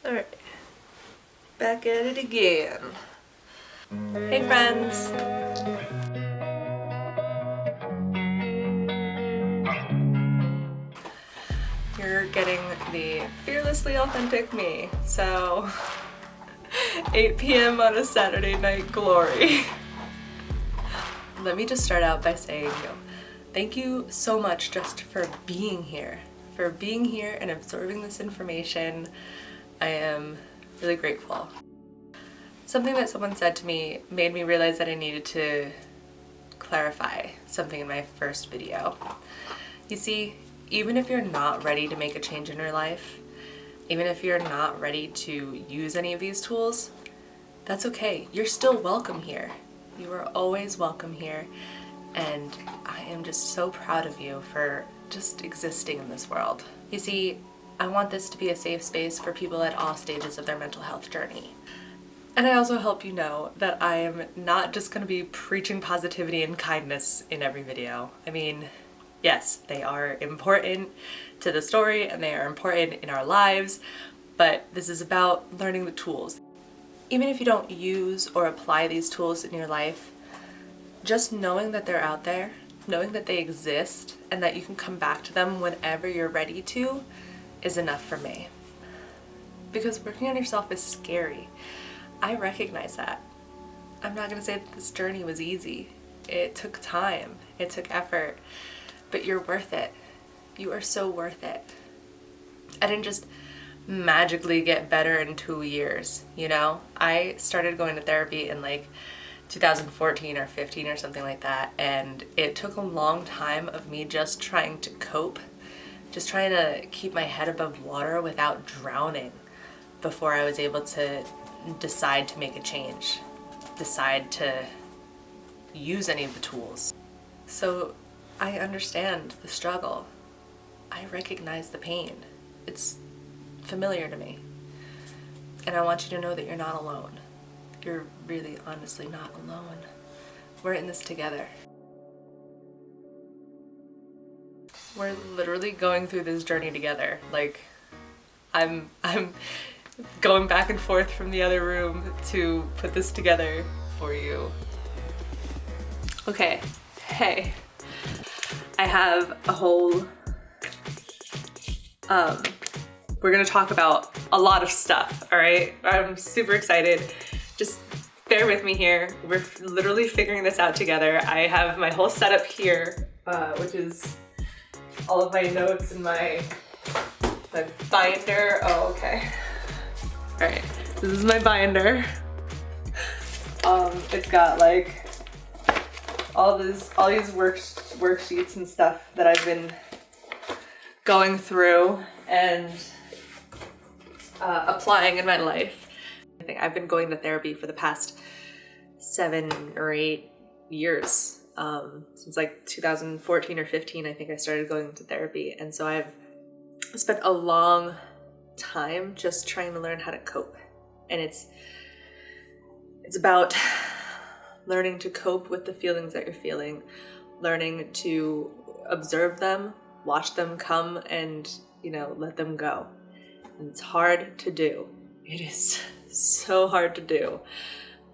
Alright, back at it again. Hey friends! You're getting the fearlessly authentic me, so 8 p.m. on a Saturday night glory. Let me just start out by saying thank you so much just for being here. For being here and absorbing this information. I am really grateful. Something that someone said to me made me realize that I needed to clarify something in my first video. You see, even if you're not ready to make a change in your life, even if you're not ready to use any of these tools, that's okay. You're still welcome here. You are always welcome here, and I am just so proud of you for just existing in this world. You see, I want this to be a safe space for people at all stages of their mental health journey. And I also hope you know that I am not just going to be preaching positivity and kindness in every video. I mean, yes, they are important to the story and they are important in our lives, but this is about learning the tools. Even if you don't use or apply these tools in your life, just knowing that they're out there, knowing that they exist, and that you can come back to them whenever you're ready to, is enough for me. Because working on yourself is scary. I recognize that. I'm not gonna say that this journey was easy. It took time, it took effort, but you're worth it. You are so worth it. I didn't just magically get better in 2 years, you know? I started going to therapy in like 2014 or 15 or something like that, and it took a long time of me just trying to cope, just trying to keep my head above water without drowning before I was able to decide to make a change, decide to use any of the tools. So I understand the struggle. I recognize the pain. It's familiar to me. And I want you to know that you're not alone. You're really honestly not alone. We're in this together. We're literally going through this journey together. Like, I'm going back and forth from the other room to put this together for you. Okay, hey. I have a whole, we're gonna talk about a lot of stuff, all right? I'm super excited. Just bear with me here. We're literally figuring this out together. I have my whole setup here, which is all of my notes and my binder. Oh, okay. All right, this is my binder. It's got like all these worksheets and stuff that I've been going through and applying in my life. I think I've been going to therapy for the past 7 or 8 years. Since like 2014 or 15, I think I started going to therapy. And so I've spent a long time just trying to learn how to cope. And it's about learning to cope with the feelings that you're feeling, learning to observe them, watch them come, and, you know, let them go. And it's hard to do. It is so hard to do,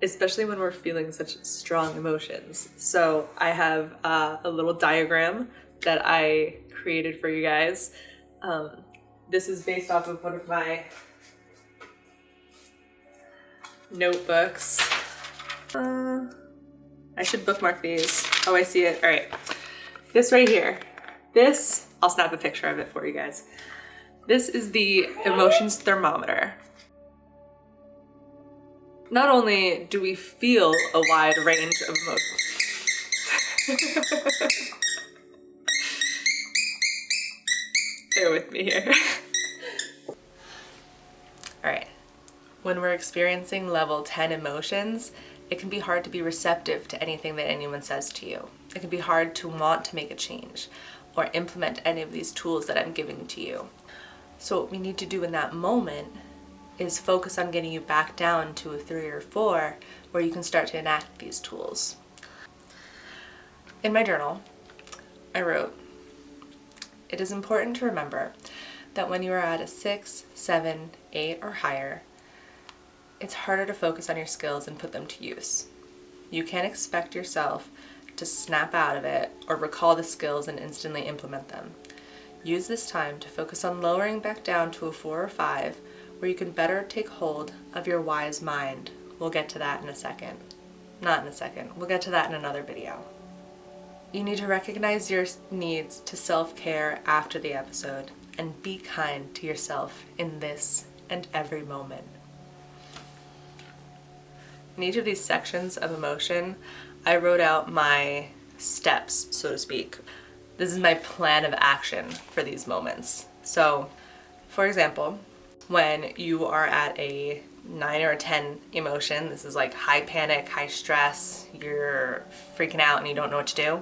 especially when we're feeling such strong emotions. So I have a little diagram that I created for you guys. This is based off of one of my notebooks. I should bookmark these. Oh, I see it. All right. This right here. This, I'll snap a picture of it for you guys. This is the emotions thermometer. Not only do we feel a wide range of emotions. Bear with me here. All right. When we're experiencing level 10 emotions, it can be hard to be receptive to anything that anyone says to you. It can be hard to want to make a change or implement any of these tools that I'm giving to you. So what we need to do in that moment is focus on getting you back down to a 3 or 4 where you can start to enact these tools. In my journal, I wrote, "It is important to remember that when you are at a 6, 7, 8, or higher, it's harder to focus on your skills and put them to use. You can't expect yourself to snap out of it or recall the skills and instantly implement them. Use this time to focus on lowering back down to a 4 or 5, where you can better take hold of your wise mind. We'll get to that in a second. Not in a second. We'll get to that in another video. You need to recognize your needs to self-care after the episode and be kind to yourself in this and every moment. In each of these sections of emotion, I wrote out my steps, so to speak. This is my plan of action for these moments. So, for example, when you are at a 9 or a 10 emotion, this is like high panic, high stress, you're freaking out and you don't know what to do,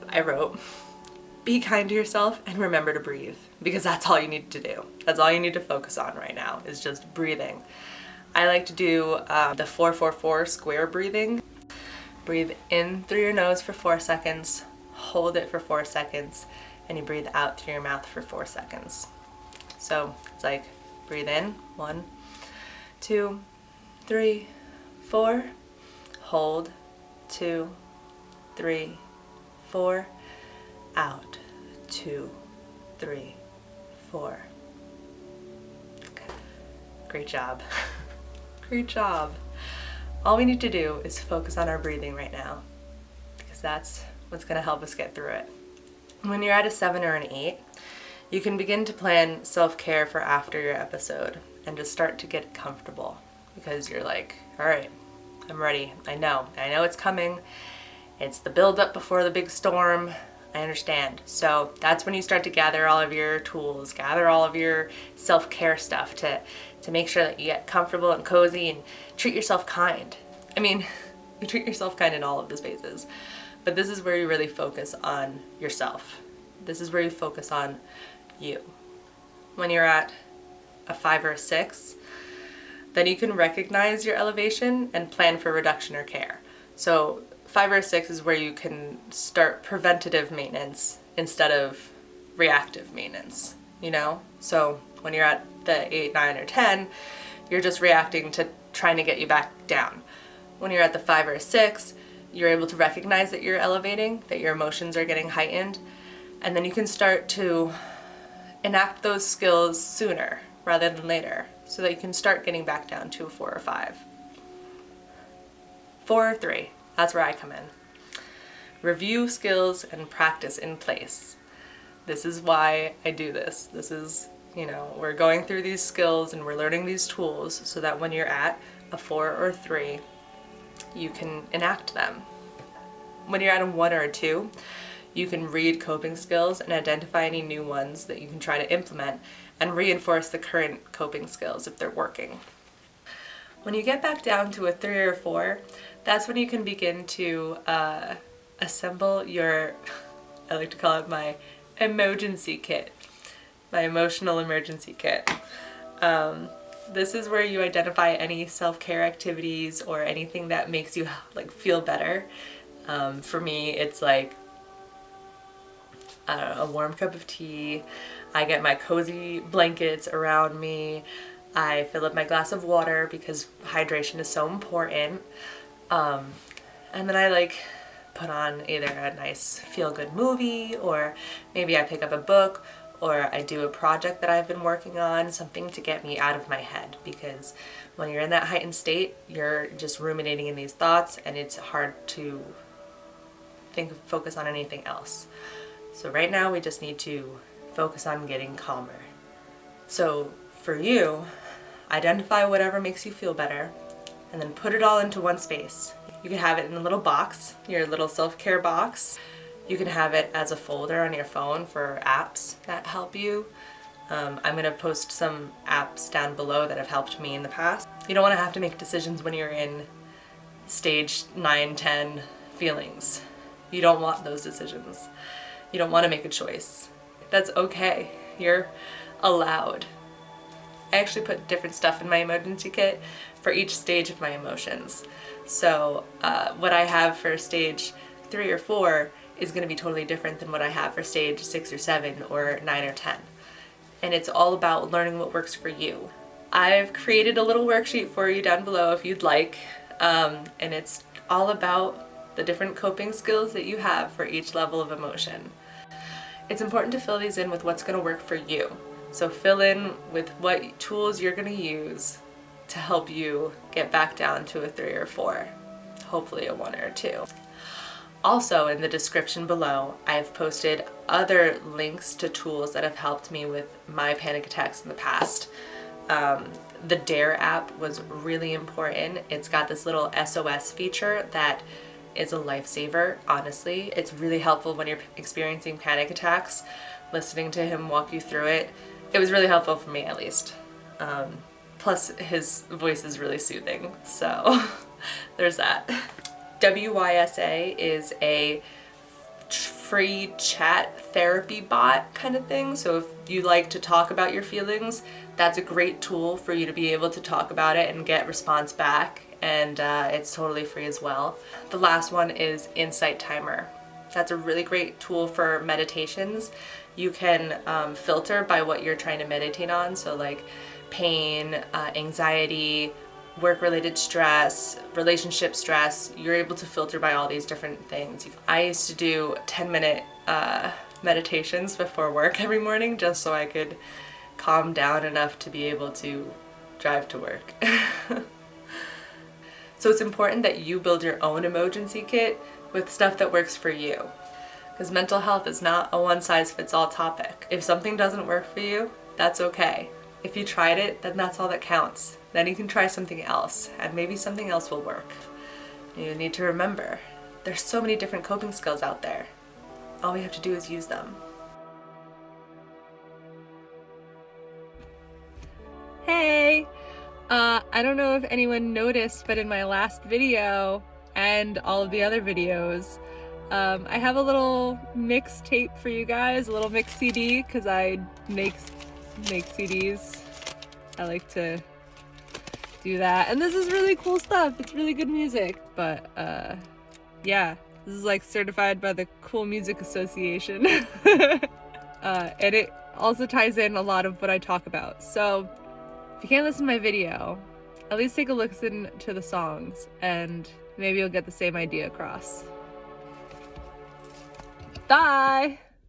I wrote, be kind to yourself and remember to breathe, because that's all you need to do. That's all you need to focus on right now, is just breathing. I like to do the 4-4-4 square breathing. Breathe in through your nose for 4 seconds, hold it for 4 seconds, and you breathe out through your mouth for 4 seconds. So it's like breathe in, 1, 2, 3, 4, hold, 2, 3, 4, out, 2, 3, 4. Okay. Great job. Great job. All we need to do is focus on our breathing right now, because that's what's going to help us get through it. When you're at a 7 or an 8, you can begin to plan self-care for after your episode and just start to get comfortable, because you're like, all right, I'm ready. I know it's coming. It's the build-up before the big storm. I understand. So that's when you start to gather all of your tools, gather all of your self-care stuff to make sure that you get comfortable and cozy and treat yourself kind. I mean, you treat yourself kind in all of the spaces, but this is where you really focus on yourself. This is where you focus on you. When you're at a 5 or a 6, then you can recognize your elevation and plan for reduction or care. So 5 or 6 is where you can start preventative maintenance instead of reactive maintenance, you know? So when you're at the 8, 9, or 10, you're just reacting to trying to get you back down. When you're at the 5 or 6, you're able to recognize that you're elevating, that your emotions are getting heightened, and then you can start to enact those skills sooner rather than later, so that you can start getting back down to a 4 or 5. 4 or 3. That's where I come in. Review skills and practice in place. This is why I do this. This is, we're going through these skills and we're learning these tools so that when you're at a 4 or 3, you can enact them. When you're at a 1 or a 2, you can read coping skills and identify any new ones that you can try to implement and reinforce the current coping skills if they're working. When you get back down to a 3 or 4, that's when you can begin to assemble your, I like to call it my emergency kit, my emotional emergency kit. This is where you identify any self-care activities or anything that makes you feel better. For me, it's like, I don't know, a warm cup of tea. I get my cozy blankets around me. I fill up my glass of water because hydration is so important. And then I put on either a nice feel-good movie, or maybe I pick up a book, or I do a project that I've been working on, something to get me out of my head, because when you're in that heightened state, you're just ruminating in these thoughts and it's hard to focus on anything else. So right now we just need to focus on getting calmer. So for you, identify whatever makes you feel better and then put it all into one space. You can have it in a little box, your little self-care box. You can have it as a folder on your phone for apps that help you. I'm going to post some apps down below that have helped me in the past. You don't want to have to make decisions when you're in stage 9, 10 feelings. You don't want those decisions. You don't want to make a choice. That's okay. You're allowed. I actually put different stuff in my emergency kit for each stage of my emotions. So what I have for stage 3 or 4 is going to be totally different than what I have for stage 6 or 7 or 9 or 10. and it's all about learning what works for you. I've created a little worksheet for you down below if you'd like, and it's all about the different coping skills that you have for each level of emotion. It's important to fill these in with what's going to work for you. So fill in with what tools you're going to use to help you get back down to a 3 or 4, hopefully a 1 or a 2. Also, in the description below, I've posted other links to tools that have helped me with my panic attacks in the past. The DARE app was really important. It's got this little SOS feature that is a lifesaver, honestly. It's really helpful when you're experiencing panic attacks. Listening to him walk you through it, it was really helpful for me, at least. Plus, his voice is really soothing, so there's that. WYSA is a free chat therapy bot kind of thing. So if you like to talk about your feelings, that's a great tool for you to be able to talk about it and get response back. And it's totally free as well. The last one is Insight Timer. That's a really great tool for meditations. You can filter by what you're trying to meditate on. So like pain, anxiety, work-related stress, relationship stress, you're able to filter by all these different things. I used to do 10-minute meditations before work every morning just so I could calm down enough to be able to drive to work. So it's important that you build your own emergency kit with stuff that works for you, because mental health is not a one-size-fits-all topic. If something doesn't work for you, that's okay. If you tried it, then that's all that counts. Then you can try something else, and maybe something else will work. You need to remember, there's so many different coping skills out there. All we have to do is use them. Hey! I don't know if anyone noticed, but in my last video and all of the other videos, I have a little mix tape for you guys, a little mix CD, because I make CDs. I like to do that, and this is really cool stuff. It's really good music, but yeah, this is like certified by the Cool Music Association. And it also ties in a lot of what I talk about. So if you can't listen to my video, at least take a listen to the songs and maybe you'll get the same idea across. Bye!